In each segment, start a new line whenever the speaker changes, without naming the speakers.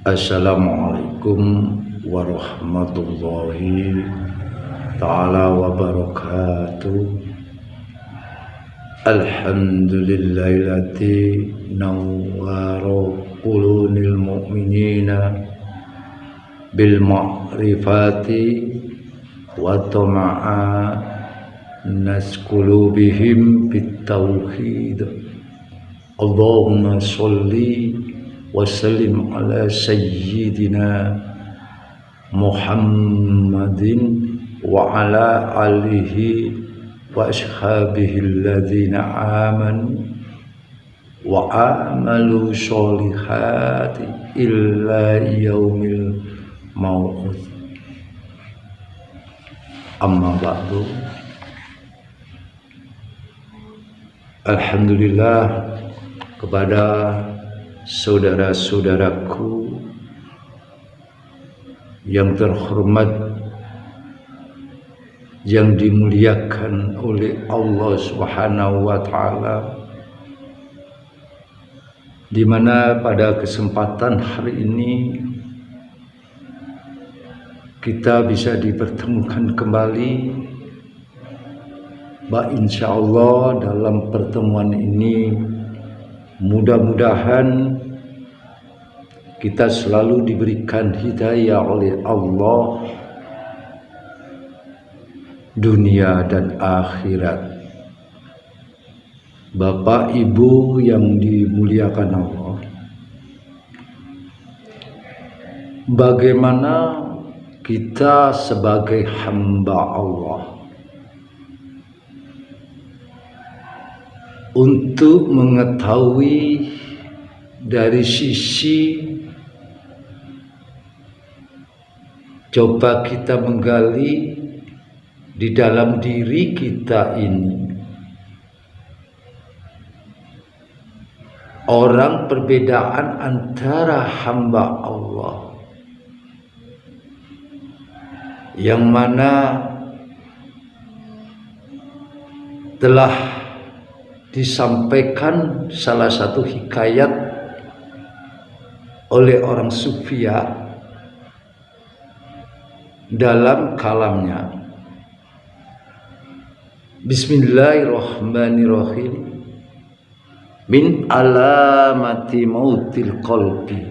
Assalamualaikum warahmatullahi ta'ala wabarakatuh. Alhamdulillahillati nawwara qulunil mu'minina bil ma'rifati wa tama'a nas qulubihim bit tauhid. Allahumma sholli wa sallim ala sayyidina Muhammadin wa ala alihi wa ashabihi alladhina amanu wa amalu sholihati illa yaumil mau'ud. Amma ba'du. Alhamdulillah kepada saudara-saudaraku yang terhormat, yang dimuliakan oleh Allah Subhanahu wa taala, di mana pada kesempatan hari ini kita bisa dipertemukan kembali. Insyaallah dalam pertemuan ini mudah-mudahan kita selalu diberikan hidayah oleh Allah dunia dan akhirat. Bapak Ibu yang dimuliakan Allah, bagaimana kita sebagai hamba Allah untuk mengetahui dari sisi, coba kita menggali di dalam diri kita ini, orang perbedaan antara hamba Allah yang mana telah disampaikan salah satu hikayat oleh orang Sufia dalam kalamnya. Bismillahirrahmanirrahim. Min alamati mautil qalbi.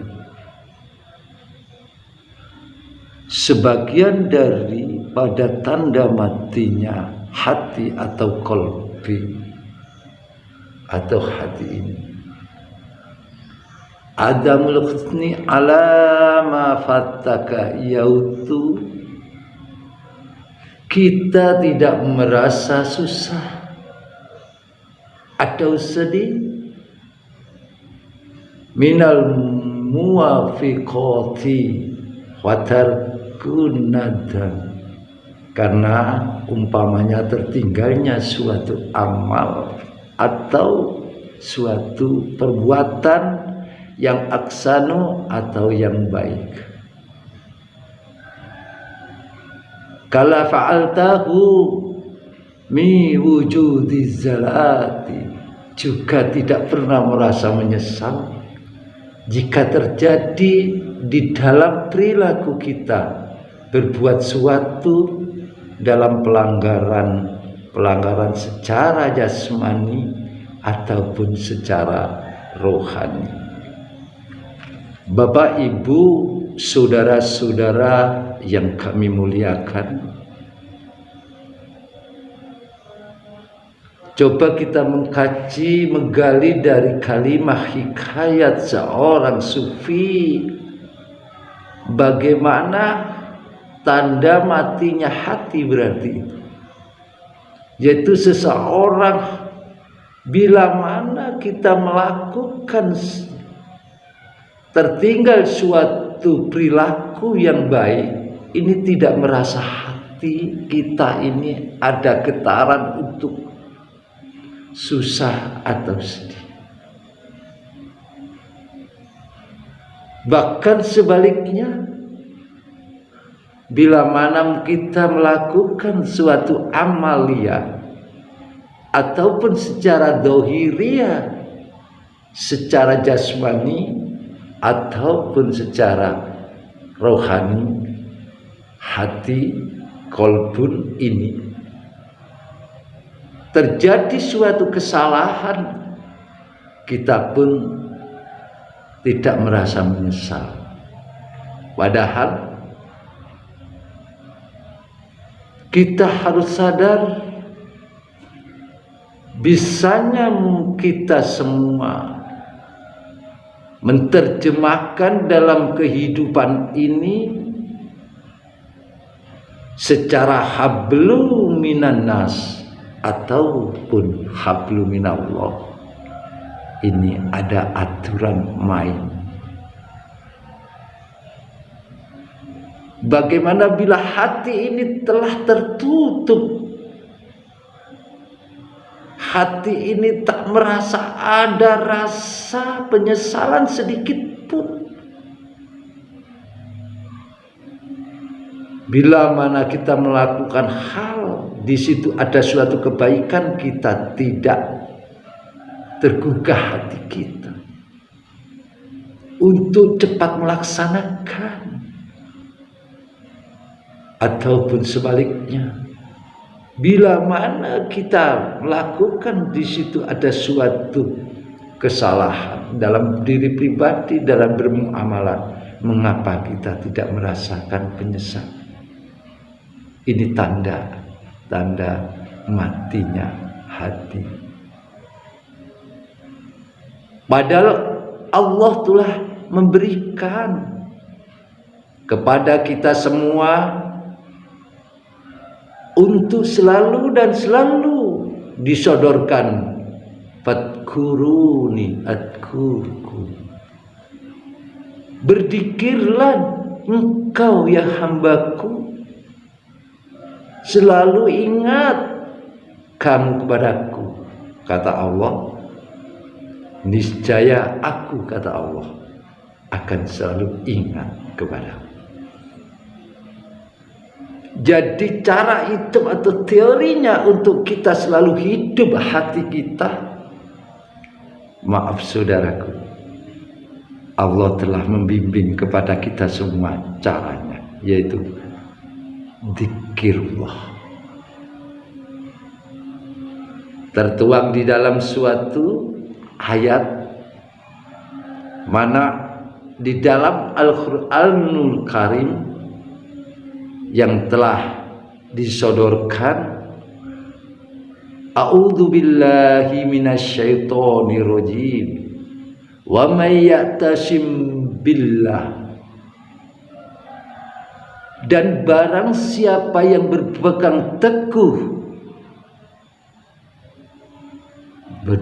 Sebagian daripada tanda matinya hati atau qalbi atau hati ini, adamul husni alama fataka, yaitu kita tidak merasa susah atau sedih, minal muwafiqati wa tarkun nadam, karena umpamanya tertinggalnya suatu amal atau suatu perbuatan yang aksanu atau yang baik. Kala fa'altahu mi wujudi zalati, juga tidak pernah merasa menyesal jika terjadi di dalam perilaku kita berbuat suatu dalam pelanggaran secara jasmani ataupun secara rohani. Bapak Ibu, saudara-saudara yang kami muliakan, coba kita mengkaji, menggali dari kalimat hikayat seorang sufi, bagaimana tanda matinya hati berarti itu, yaitu seseorang bila mana kita melakukan tertinggal suatu perilaku yang baik, ini tidak merasa hati kita ini ada getaran untuk susah atau sedih. Bahkan sebaliknya, bila mana kita melakukan suatu amalia ataupun secara dohiriyah, secara jasmani, ataupun secara rohani, hati, kolbun ini terjadi suatu kesalahan, kita pun tidak merasa menyesal. Padahal kita harus sadar, bisanya kita semua menerjemahkan dalam kehidupan ini secara hablu minan nas ataupun hablu minallah. Ini ada aturan main. Bagaimana bila hati ini telah tertutup, hati ini tak merasa ada rasa penyesalan sedikit pun. Bila mana kita melakukan hal, di situ ada suatu kebaikan, kita tidak tergugah hati kita untuk cepat melaksanakan. Ataupun sebaliknya, bila mana kita melakukan di situ ada suatu kesalahan dalam diri pribadi, dalam bermuamalah, mengapa kita tidak merasakan penyesalan? Ini tanda matinya hati. Padahal Allah telah memberikan kepada kita semua untuk selalu dan selalu disodorkan, fadkuruni adkurkum, berzikirlah engkau ya hambaku, selalu ingat kamu kepadaku, kata Allah. Niscaya aku, kata Allah, akan selalu ingat kepadamu. Jadi cara itu atau teorinya untuk kita selalu hidup hati kita, maaf saudaraku, Allah telah membimbing kepada kita semua caranya, yaitu dzikirullah. Tertuang di dalam suatu ayat mana di dalam Al-Qur'anul Karim yang telah disodorkan, a'udzu billahi minasyaitonir rajim, wa may ya'tasim billah, dan barang siapa yang berpegang teguh,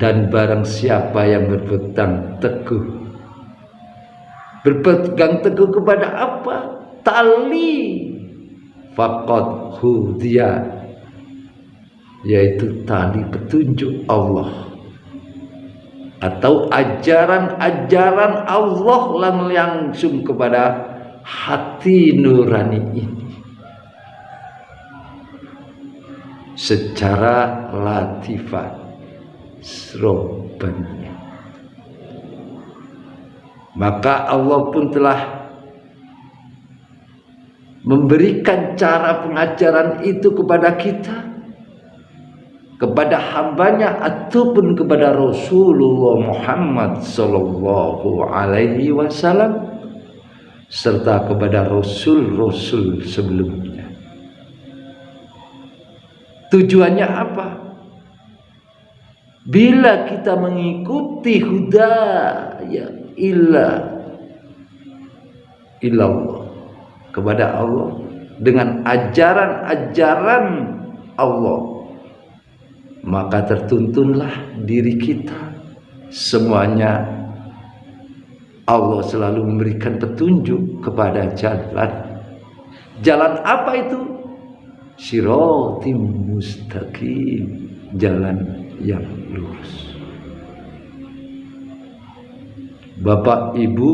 dan barang siapa yang berpegang teguh kepada apa? Tali faqad hudiya, yaitu tali petunjuk Allah atau ajaran-ajaran Allah langsung kepada hati nurani ini secara latifah Robbaniyah. Maka Allah pun telah memberikan cara pengajaran itu kepada kita, kepada hambanya ataupun kepada Rasulullah Muhammad sallallahu alaihi wasallam, serta kepada rasul-rasul sebelumnya. Tujuannya apa? Bila kita mengikuti hudaya illallah, kepada Allah, dengan ajaran-ajaran Allah, maka tertuntunlah diri kita semuanya. Allah selalu memberikan petunjuk kepada jalan. Jalan apa itu? Shiratim mustaqim, jalan yang lurus. Bapak, Ibu,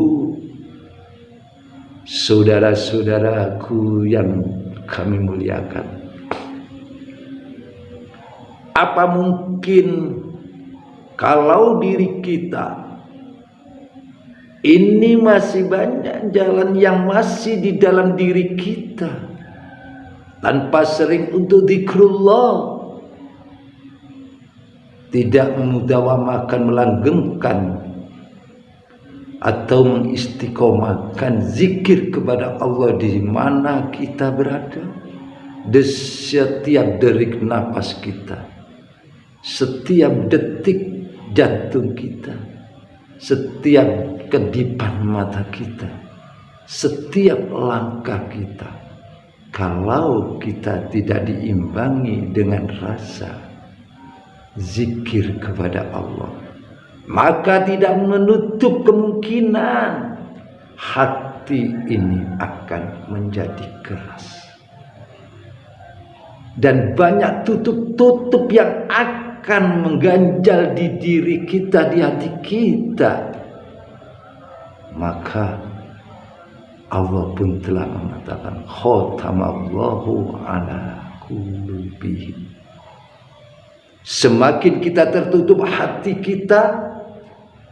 saudara-saudaraku yang kami muliakan, apa mungkin kalau diri kita Ini masih banyak jalan yang masih di dalam diri kita tanpa sering untuk zikrullah, tidak memudawamakan, melanggengkan atau mengistiqomahkan zikir kepada Allah di mana kita berada, di setiap derik napas kita, setiap detik jantung kita, setiap kedipan mata kita, setiap langkah kita. Kalau kita tidak diimbangi dengan rasa zikir kepada Allah, maka tidak menutup kemungkinan hati ini akan menjadi keras. Dan banyak tutup-tutup yang akan mengganjal di diri kita, di hati kita. Maka Allah pun telah mengatakan khatamallahu ala qulubihim. Semakin kita tertutup hati kita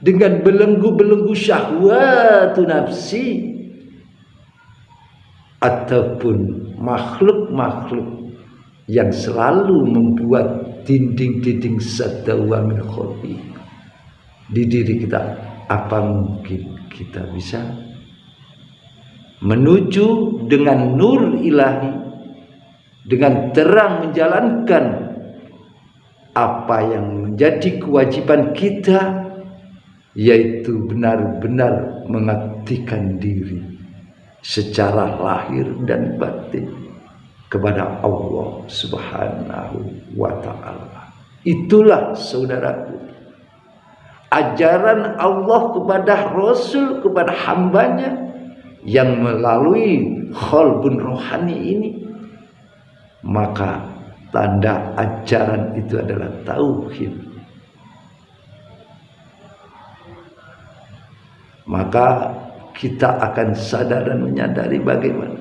dengan belenggu-belenggu syahwatu nafsi ataupun makhluk-makhluk yang selalu membuat dinding-dinding sadawa min khafi di diri kita, apa mungkin kita bisa menuju dengan nur ilahi, dengan terang menjalankan apa yang menjadi kewajiban kita, yaitu benar-benar mengabdikan diri secara lahir dan batin kepada Allah Subhanahu wa ta'ala. Itulah saudaraku, ajaran Allah kepada Rasul, kepada hambanya yang melalui qalbun rohani ini. Maka tanda ajaran itu adalah tauhid. Maka kita akan sadar dan menyadari bagaimana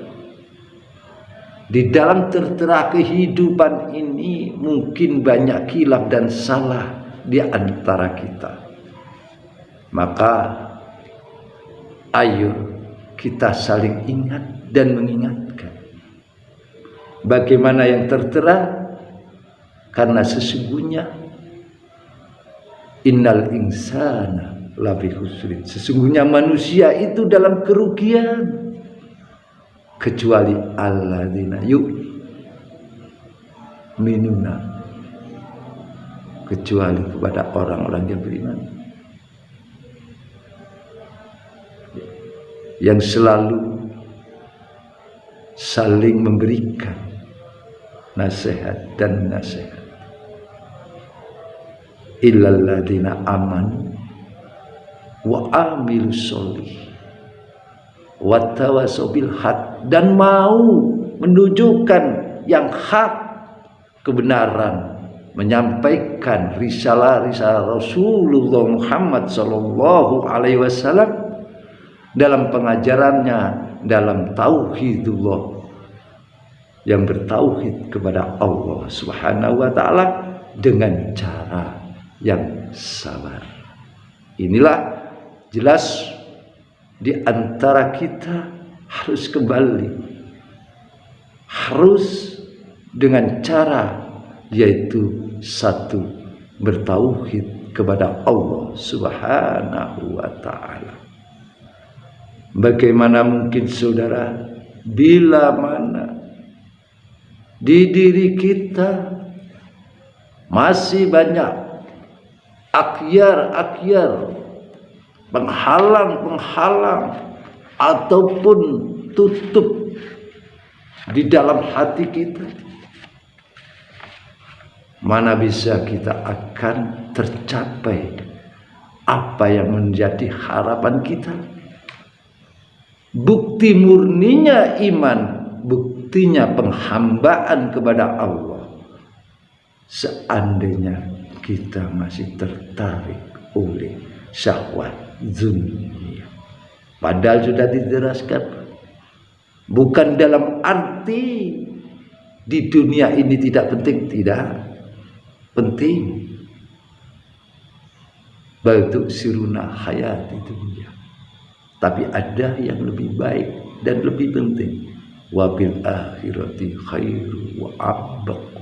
di dalam tertera kehidupan ini mungkin banyak khilaf dan salah di antara kita. Maka ayo kita saling ingat dan mengingatkan bagaimana yang tertera, karena sesungguhnya innal insana lafi khusrin, sesungguhnya manusia itu dalam kerugian kecuali alladzina yu'minuna, kecuali kepada orang-orang yang beriman, yang selalu saling memberikan nasihat dan nasihat. Illal ladzina amanu wa amilus sholih wa tawassaw bil haq, dan mau menunjukkan yang hak, kebenaran, menyampaikan risalah-risalah Rasulullah Muhammad sallallahu alaihi wasallam dalam pengajarannya, dalam tauhidullah, yang bertauhid kepada Allah Subhanahu wa ta'ala dengan cara yang sabar. Inilah jelas di antara kita harus kembali, harus dengan cara yaitu satu, bertauhid kepada Allah Subhanahu wa ta'ala. Bagaimana mungkin saudara, bila mana di diri kita masih banyak akyar-akyar, penghalang-penghalang ataupun tutup di dalam hati kita, mana bisa kita akan tercapai apa yang menjadi harapan kita? Bukti murninya iman, buktinya penghambaan kepada Allah, seandainya kita masih tertarik oleh syahwat dunia. Padahal sudah dijelaskan, bukan dalam arti di dunia ini tidak penting, tidak penting. Bal tu'siruna hayati dunya Tapi ada yang lebih baik dan lebih penting. Wabil akhirati khairu wa abaq.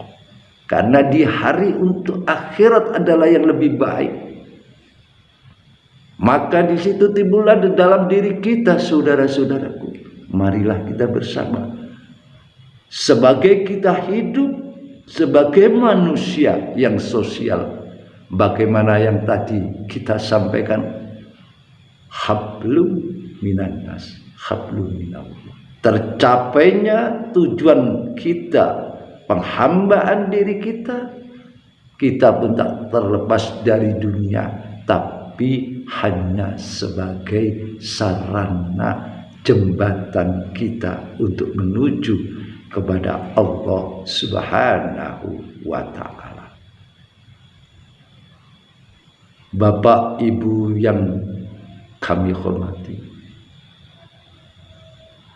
Karena di hari untuk akhirat adalah yang lebih baik. Maka di situ timbullah di dalam diri kita, saudara-saudaraku. Marilah kita bersama. Sebagai kita hidup sebagai manusia yang sosial. Bagaimana yang tadi kita sampaikan, hablum minan nas, hablum minallah. Tercapainya tujuan kita, penghambaan diri kita, kita pun tak terlepas dari dunia, tapi hanya sebagai sarana jembatan kita untuk menuju kepada Allah Subhanahu wa ta'ala. Bapak Ibu yang kami hormati,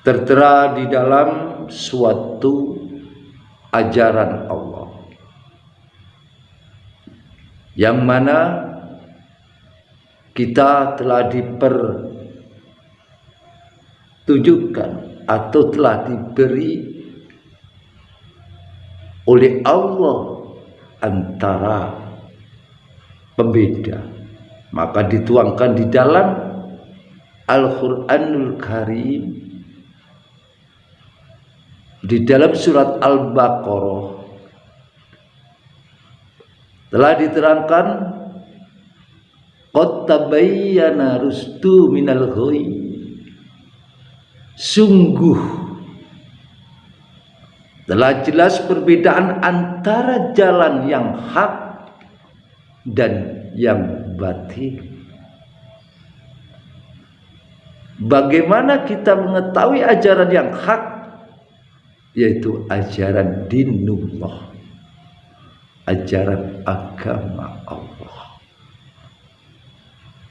tertera di dalam suatu ajaran Allah yang mana kita telah dipertunjukkan atau telah diberi oleh Allah antara pembeda. Maka dituangkan di dalam Al-Quranul Karim, di dalam surat Al-Baqarah telah diterangkan, qad tabayyana rusdu minal ghayy, sungguh telah jelas perbedaan antara jalan yang hak dan yang batil. Bagaimana kita mengetahui ajaran yang hak? Yaitu ajaran dinullah, ajaran agama Allah.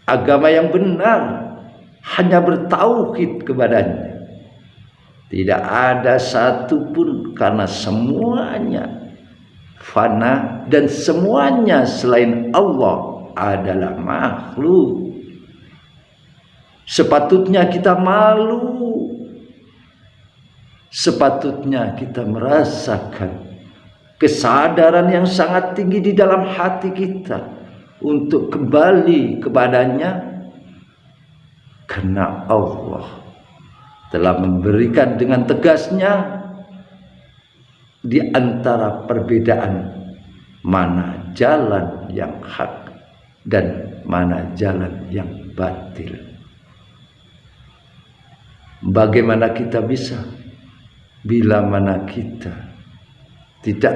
Agama yang benar hanya bertauhid kepadanya. Tidak ada satupun, karena semuanya fana dan semuanya selain Allah adalah makhluk. Sepatutnya kita malu, sepatutnya kita merasakan kesadaran yang sangat tinggi di dalam hati kita untuk kembali kepadanya, karena Allah telah memberikan dengan tegasnya di antara perbedaan mana jalan yang hak dan mana jalan yang batil. Bagaimana kita bisa bila mana kita tidak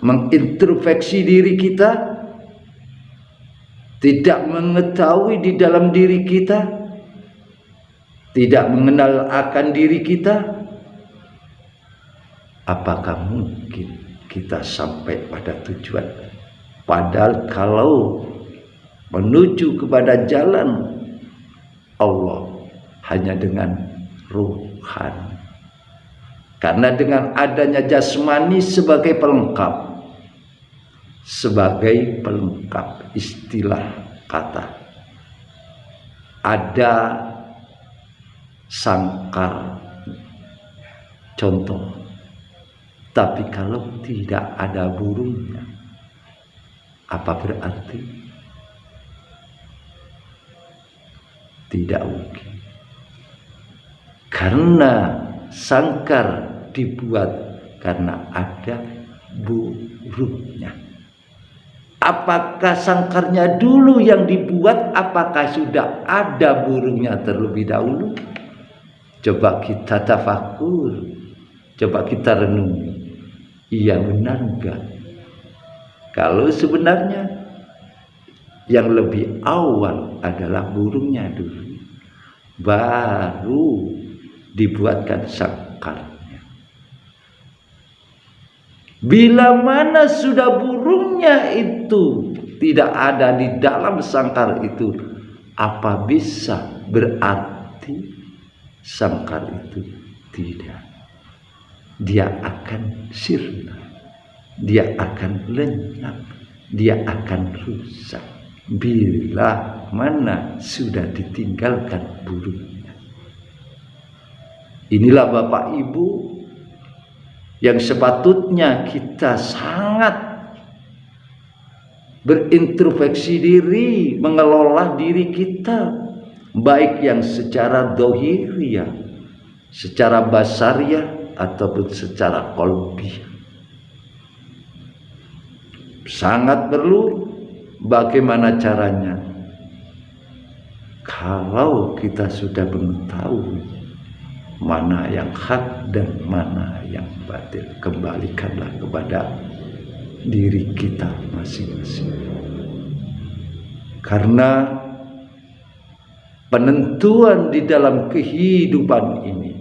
mengintrospeksi diri kita, tidak mengetahui di dalam diri kita, tidak mengenal akan diri kita, apakah mungkin kita sampai pada tujuan? Padahal kalau menuju kepada jalan Allah hanya dengan ruhani. Karena dengan adanya jasmani sebagai pelengkap, istilah kata, ada sangkar, contoh. Tapi kalau tidak ada burungnya, apa berarti? Tidak mungkin. Karena sangkar dibuat karena ada burungnya. Apakah sangkarnya dulu yang dibuat? Apakah sudah ada burungnya terlebih dahulu? Coba kita tafakur, coba kita renungi. Iya, benar enggak? Kalau sebenarnya yang lebih awal adalah burungnya dulu, baru dibuatkan sangkarnya. Bila mana sudah burungnya itu tidak ada di dalam sangkar itu, apa bisa berarti sangkar itu tidak? Dia akan sirna, dia akan lenyap, dia akan rusak bila mana sudah ditinggalkan burungnya. Inilah Bapak Ibu yang sepatutnya kita sangat berintrospeksi diri, mengelola diri kita, baik yang secara dohiriyah, secara basariyah, ataupun secara qalbiyah. Sangat perlu. Bagaimana caranya? Kalau kita sudah mengetahui mana yang hak dan mana yang batil, kembalikanlah kepada diri kita masing-masing. Karena penentuan di dalam kehidupan ini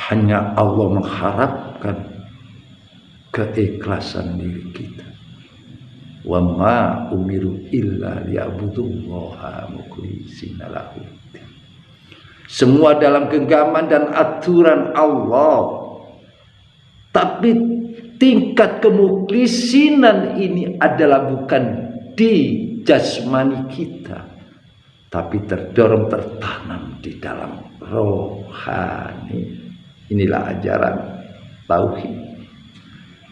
hanya Allah mengharapkan keikhlasan diri kita. Wa ma umiru illa liya'budullaha mukhlishina lahu. Semua dalam genggaman dan aturan Allah. Tapi tingkat kemuklisinan ini adalah bukan di jasmani kita, tapi terdorong, tertanam di dalam rohani. Inilah ajaran tauhid.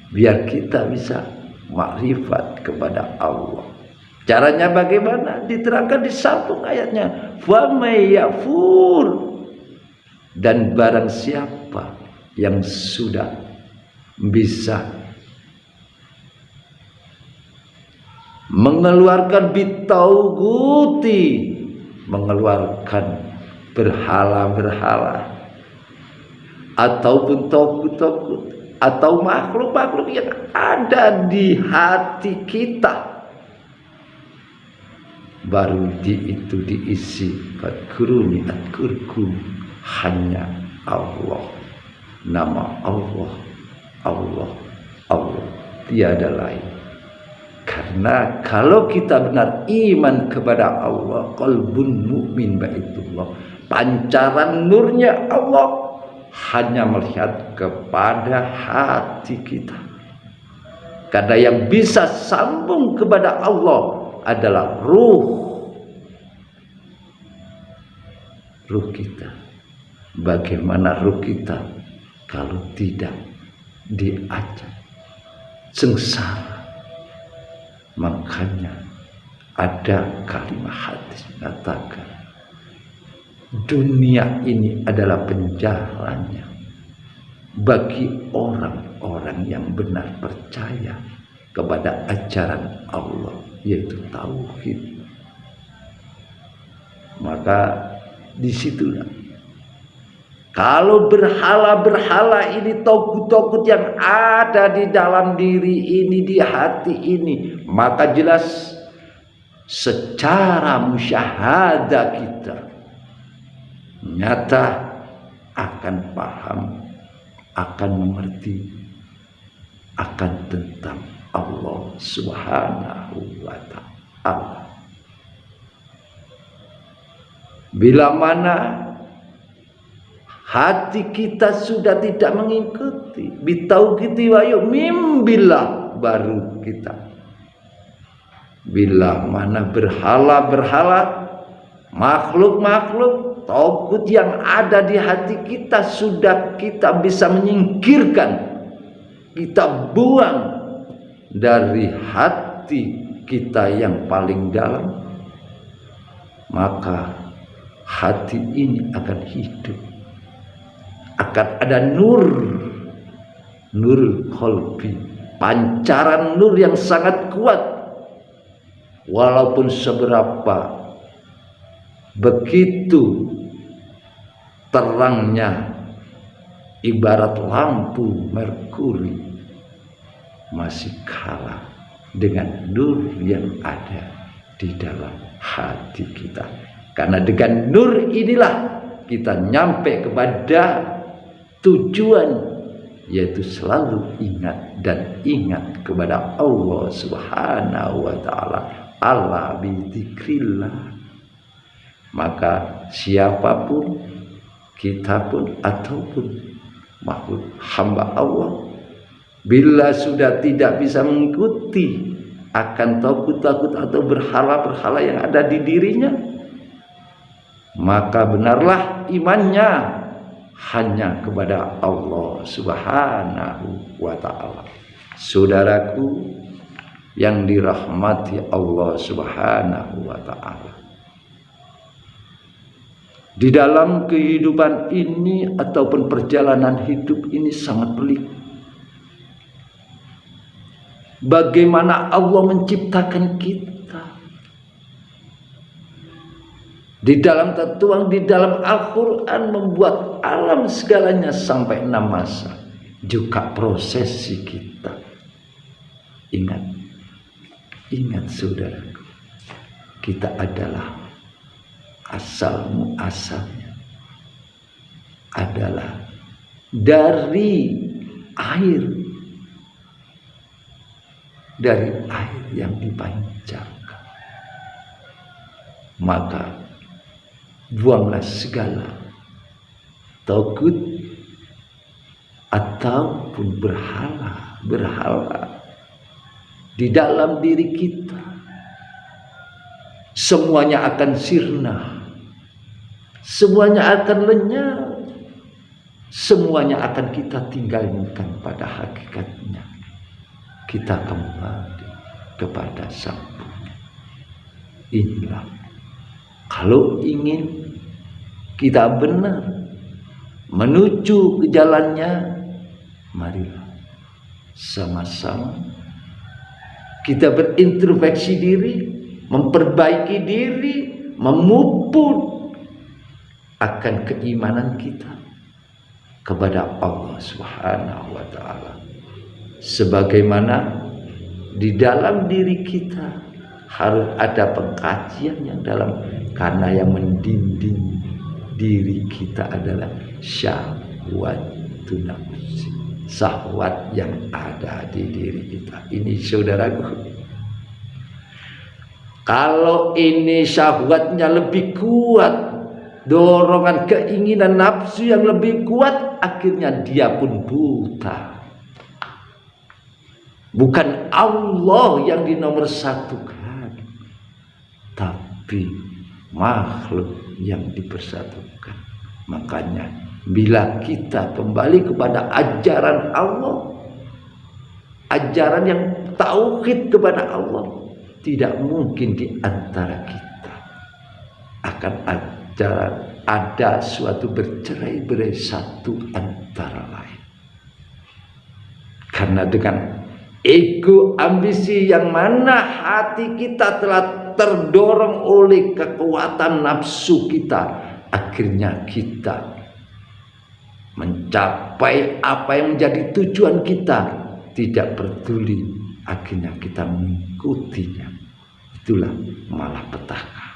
Biar kita bisa makrifat kepada Allah. Caranya bagaimana? Diterangkan di sambung ayatnya. Wa may yakfur, dan barang siapa yang sudah bisa mengeluarkan bitauguti, mengeluarkan berhala-berhala ataupun togut-togut atau makhluk-makhluk yang ada di hati kita, baru itu diisi fadkuruni adkurkum, hanya Allah, nama Allah, Allah, Allah, tiada lain. Karena kalau kita benar iman kepada Allah, qalbun mu'min baitullah, pancaran nurnya Allah hanya melihat kepada hati kita. Karena yang bisa sambung kepada Allah adalah ruh kita. Bagaimana ruh kita kalau tidak diajak sengsara? Makanya ada kalimat hadis mengatakan, dunia ini adalah penjaranya bagi orang-orang yang benar percaya kepada ajaran Allah, yaitu tauhid. Maka disitulah kalau berhala-berhala ini, togut-togut yang ada di dalam diri ini, di hati ini, maka jelas secara musyahadah kita nyata akan paham, akan mengerti akan tentang Allah Subhanahu wa ta'ala. Bila mana hati kita sudah tidak mengikuti bitauhidi wa yu'min billah, baru kita. Bila mana berhala-berhala, makhluk-makhluk, togut yang ada di hati kita sudah kita bisa menyingkirkan, kita buang dari hati kita yang paling dalam, maka hati ini akan hidup, akan ada nur qalbi, pancaran nur yang sangat kuat. Walaupun seberapa begitu terangnya ibarat lampu merkuri, masih kalah dengan nur yang ada di dalam hati kita. Karena dengan nur inilah kita nyampe kepada tujuan, yaitu selalu ingat dan ingat kepada Allah Subhanahu wa ta'ala. Allah bidzikrillah. Maka siapapun, kita pun ataupun makhluk hamba Allah, bila sudah tidak bisa mengikuti akan takut-takut atau berhala-berhala yang ada di dirinya, maka benarlah imannya hanya kepada Allah Subhanahu wa ta'ala. Saudaraku yang dirahmati Allah Subhanahu wa ta'ala, di dalam kehidupan ini ataupun perjalanan hidup ini sangat pelik. Bagaimana Allah menciptakan kita. Di dalam tertuang di dalam Al-Quran, membuat alam segalanya sampai 6 masa. Juga prosesi kita. Ingat saudaraku, kita adalah asal muasalnya adalah dari air yang dipancarkan. Maka buanglah segala tagut ataupun berhala di dalam diri kita. Semuanya akan sirna, semuanya akan lenyap, semuanya akan kita tinggalkan. Pada hakikatnya kita kembali kepada Sang Punya. Inilah, kalau ingin kita benar menuju ke jalannya, marilah sama-sama kita berintrospeksi diri, memperbaiki diri, memuput akan keimanan kita kepada Allah Subhanahu wa ta'ala. Sebagaimana di dalam diri kita harus ada pengkajian yang dalam, karena yang mendinding diri kita adalah syahwatun nafsi, syahwat yang ada di diri kita. Ini saudaraku, kalau ini syahwatnya lebih kuat, dorongan keinginan nafsu yang lebih kuat, akhirnya dia pun buta. Bukan Allah yang dinomorsatukan, tapi makhluk yang dipersatukan. Makanya bila kita kembali kepada ajaran Allah, ajaran yang tauhid kepada Allah, tidak mungkin di antara kita akan ada suatu bercerai-berai satu antara lain. Karena dengan ego, ambisi yang mana hati kita telah terdorong oleh kekuatan nafsu kita, akhirnya kita mencapai apa yang menjadi tujuan kita, tidak peduli, akhirnya kita mengikutinya. Itulah malapetaka.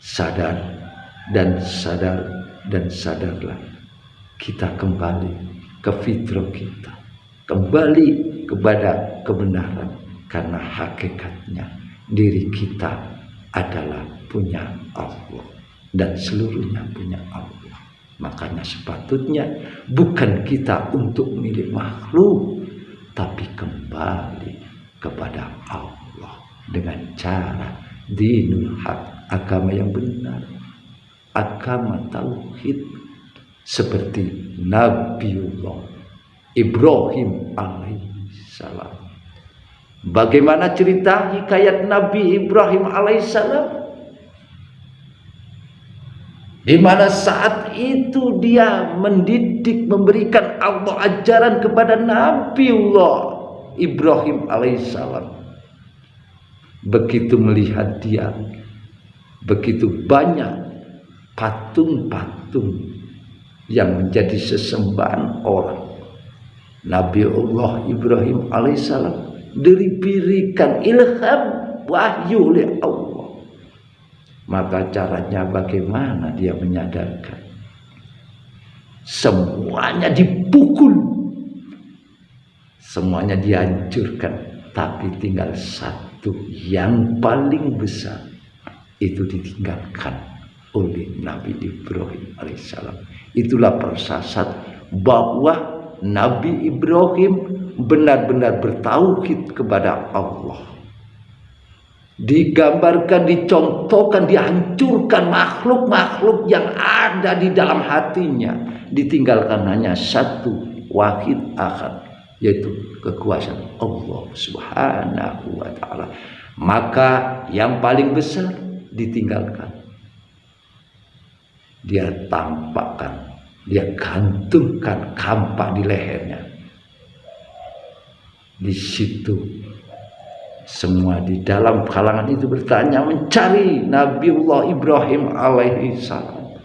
Sadar dan sadarlah, kita kembali ke fitrah kita, kembali kepada kebenaran, karena hakikatnya diri kita adalah punya Allah dan seluruhnya punya Allah. Makanya sepatutnya bukan kita untuk milik makhluk, tapi kembali kepada Allah dengan cara dinul haq, agama yang benar, agama tauhid, seperti Nabiullah Ibrahim alaihissalam. Bagaimana cerita hikayat Nabi Ibrahim alaihissalam, di mana saat itu dia mendidik, memberikan Allah ajaran kepada Nabiullah Ibrahim alaihissalam. Begitu melihat dia begitu banyak patung-patung yang menjadi sesembahan orang, Nabiullah Ibrahim alaihissalam diberikan ilham wahyu oleh Allah. Maka caranya bagaimana dia menyadarkan? Semuanya dipukul, semuanya dihancurkan, tapi tinggal satu yang paling besar, itu ditinggalkan oleh Nabi Ibrahim alaihissalam. Itulah persasat bahwa Nabi Ibrahim benar-benar bertauhid kepada Allah. digambarkan, dicontohkan, dihancurkan makhluk-makhluk yang ada di dalam hatinya, ditinggalkan hanya satu wahid ahad, yaitu kekuasaan Allah Subhanahu wa ta'ala. Maka yang paling besar ditinggalkan, dia tampakkan, dia gantungkan kampak di lehernya. Di situ semua di dalam kalangan itu bertanya, mencari Nabiullah Ibrahim alaihi salam.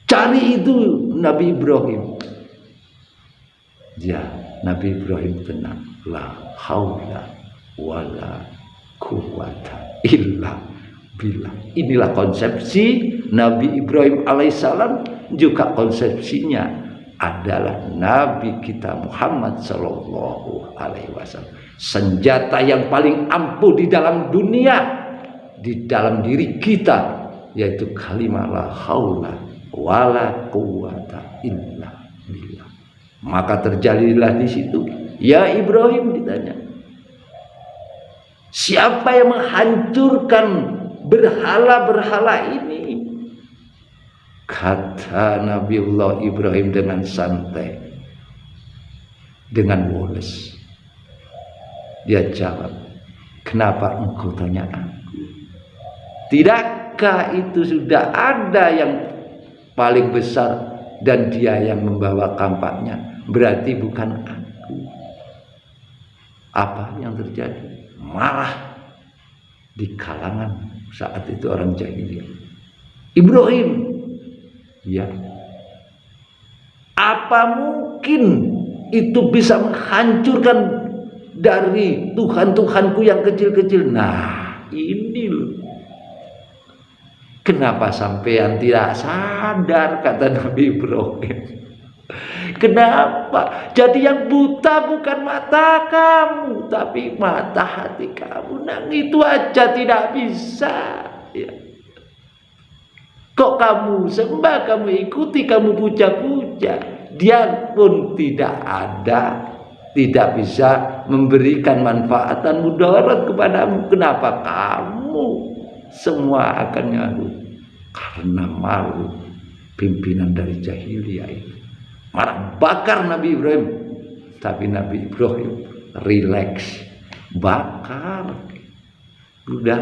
Cari itu Nabi Ibrahim. Ya, Nabi Ibrahim tenang. La haula wala quwata illa billah. Inilah konsepsi Nabi Ibrahim alaihissalam, juga konsepsinya adalah Nabi kita Muhammad sallallahu alaihi wasallam. Senjata yang paling ampuh di dalam dunia, di dalam diri kita, yaitu kalimat la haula wala quwata illa billah. Maka terjadilah di situ, ya Ibrahim, ditanya, siapa yang menghancurkan berhala-berhala ini? Kata Nabiullah Ibrahim dengan santai, dengan woles, dia jawab, kenapa engkau tanya aku? Tidakkah itu sudah ada yang paling besar dan dia yang membawa kampaknya? Berarti bukan aku. Apa yang terjadi? Marah di kalangan saat itu orang jahiliyah. Ibrahim, ya, apa mungkin itu bisa menghancurkan dari Tuhan-Tuhanku yang kecil-kecil? Nah, ini loh. Kenapa sampean tidak sadar, kata Nabi Ibrahim. Kenapa? Jadi yang buta bukan mata kamu, tapi mata hati kamu. Nah, itu aja tidak bisa. Ya. Kok kamu sembah, kamu ikuti, kamu puja-puja, dia pun tidak ada, tidak bisa memberikan manfaat dan mudarat kepadamu. Kenapa kamu semua akan ngangguk? Karena malu pimpinan dari jahiliyah itu. Marah bakar Nabi Ibrahim. Tapi Nabi Ibrahim relax, bakar. Udah,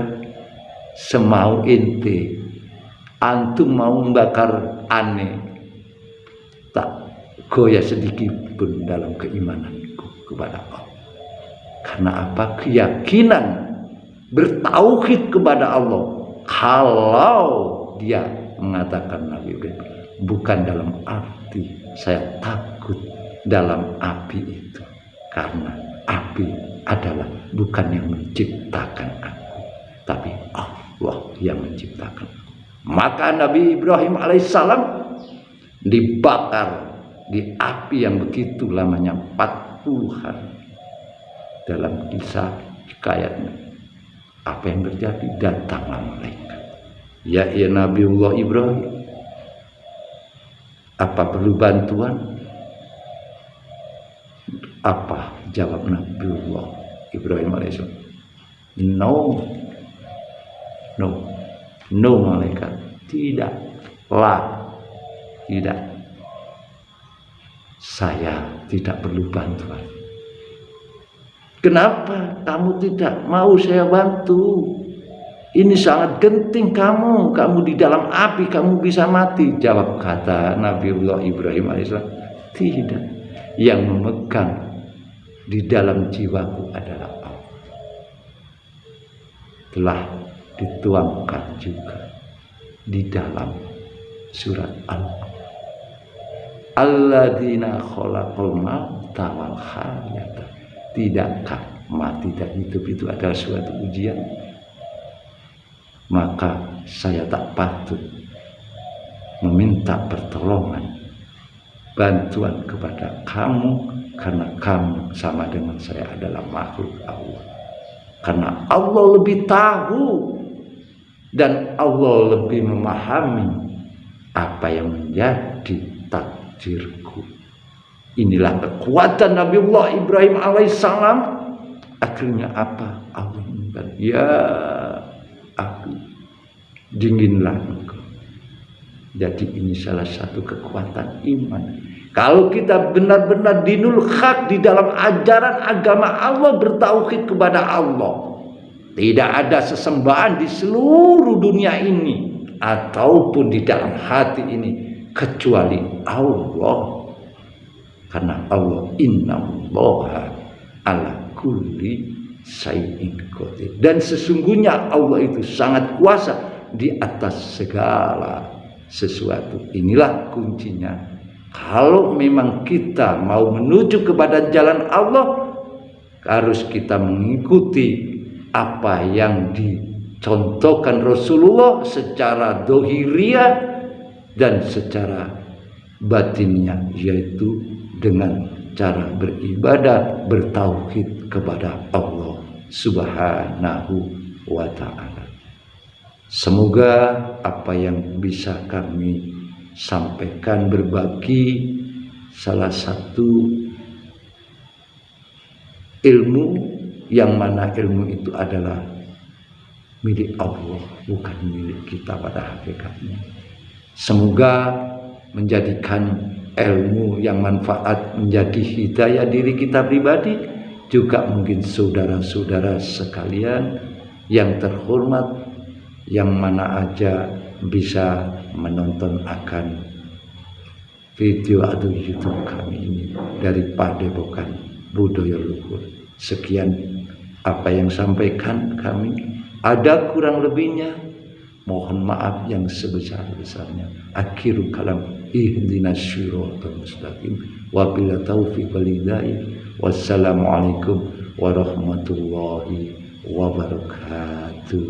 semau inti. Antum mau membakar aneh, tak goyah sedikit pun dalam keimananku kepada Allah. Karena apa? Keyakinan bertauhid kepada Allah. Kalau dia mengatakan Nabi Ibrahim, bukan dalam arti saya takut dalam api itu, karena api adalah bukan yang menciptakan aku, tapi Allah yang menciptakan. Maka Nabi Ibrahim alaihissalam dibakar di api yang begitu lamanya, 40 hari. Dalam kisah hikayatnya, apa yang terjadi? Datanglah malaikat. Ya Nabiullah Ibrahim, apa perlu bantuan? Apa jawab Nabiullah Ibrahim alaihissalam? No, malaikat, tidak, tidak. Saya tidak perlu bantuan. Kenapa kamu tidak mau saya bantu? Ini sangat genting kamu di dalam api, kamu bisa mati. Jawab kata Nabiullah Ibrahim alaihissalam, tidak. Yang memegang di dalam jiwaku adalah Allah. Telah dituangkan juga di dalam surat Al-Qur'an. Alladzina khalaqal mauta wal hayata. Tidakkah mati dan hidup itu adalah suatu ujian? Maka saya tak patut meminta pertolongan, bantuan kepada kamu, karena kamu sama dengan saya adalah makhluk Allah. Karena Allah lebih tahu dan Allah lebih memahami apa yang menjadi takdirku. Inilah kekuatan Nabiullah Ibrahim alaihissalam. Akhirnya apa? Allah mengatakan, ya aku, dinginlah engkau. Jadi ini salah satu kekuatan iman. Kalau kita benar-benar dinul haq di dalam ajaran agama Allah, bertauhid kepada Allah, tidak ada sesembahan di seluruh dunia ini ataupun di dalam hati ini kecuali Allah. Karena Allah innallaha ala kulli syai'in qadir. Dan sesungguhnya Allah itu sangat kuasa di atas segala sesuatu. Inilah kuncinya. Kalau memang kita mau menuju kepada jalan Allah, harus kita mengikuti apa yang dicontohkan Rasulullah secara dohiriyah dan secara batinnya, yaitu dengan cara beribadah, bertauhid kepada Allah Subhanahu wa ta'ala. Semoga apa yang bisa kami sampaikan, berbagi salah satu ilmu, yang mana ilmu itu adalah milik Allah, bukan milik kita pada hakikatnya. Semoga menjadikan ilmu yang manfaat menjadi hidayah diri kita pribadi, juga mungkin saudara-saudara sekalian yang terhormat, yang mana aja bisa menonton akan video atau YouTube kami ini dari Padepokan Budaya Luhur. Sekian apa yang sampaikan kami, ada kurang lebihnya mohon maaf yang sebesar-besarnya. Akhiru kalam, ihdinas siratal mustaqim, wabillahi taufiq wal hidayah. Wassalamualaikum warahmatullahi wabarakatuh.